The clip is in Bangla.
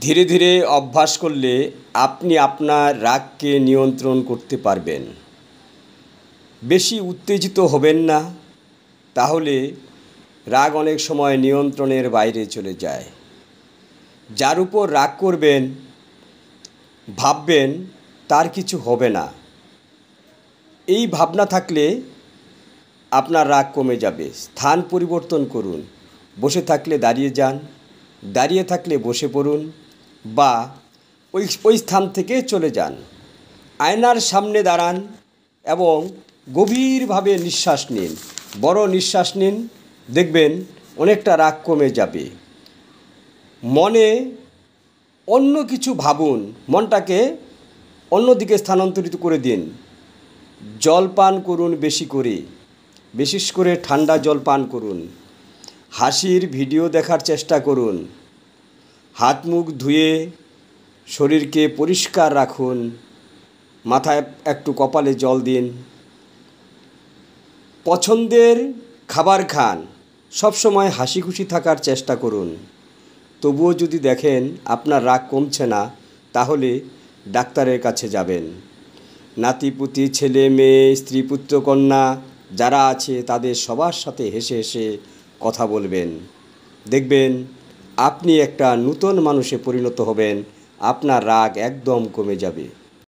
ধীরে ধীরে অভ্যাস করলে আপনি আপনার রাগকে নিয়ন্ত্রণ করতে পারবেন। বেশি উত্তেজিত হবেন না, তাহলে রাগ অনেক সময় নিয়ন্ত্রণের বাইরে চলে যায়। যার উপর রাগ করবেন, ভাববেন তার কিছু হবে না, এই ভাবনা থাকলে আপনার রাগ কমে যাবে। স্থান পরিবর্তন করুন। বসে থাকলে দাঁড়িয়ে যান, দাঁড়িয়ে থাকলে বসে পড়ুন, বা ওই স্থান থেকে চলে যান। আয়নার সামনে দাঁড়ান এবং গভীরভাবে নিঃশ্বাস নিন। বড় নিঃশ্বাস নিন, দেখবেন অনেকটা রাগ কমে যাবে। মনে অন্য কিছু ভাবুন, মনটাকে অন্যদিকে স্থানান্তরিত করে দিন। জল পান করুন বেশি করে, বিশেষ করে ঠান্ডা জল পান করুন। হাসির ভিডিও দেখার চেষ্টা করুন। হাত মুখ ধুয়ে শরীরকে পরিষ্কার রাখুন। মাথায় একটু কপালে জল দিন। পছন্দের খাবার খান। সবসময় হাসি খুশি থাকার চেষ্টা করুন। তবুও যদি দেখেন আপনার রাগ কমছে না, তাহলে ডাক্তারের কাছে যাবেন। নাতিপুতি, ছেলে মেয়ে, স্ত্রী পুত্র কন্যা যারা আছে তাদের সবার সাথে হেসে হেসে কথা বলবেন। দেখবেন আপনি একটা নূতন মানুষে পরিণত হবেন। আপনার রাগ একদম কমে যাবে।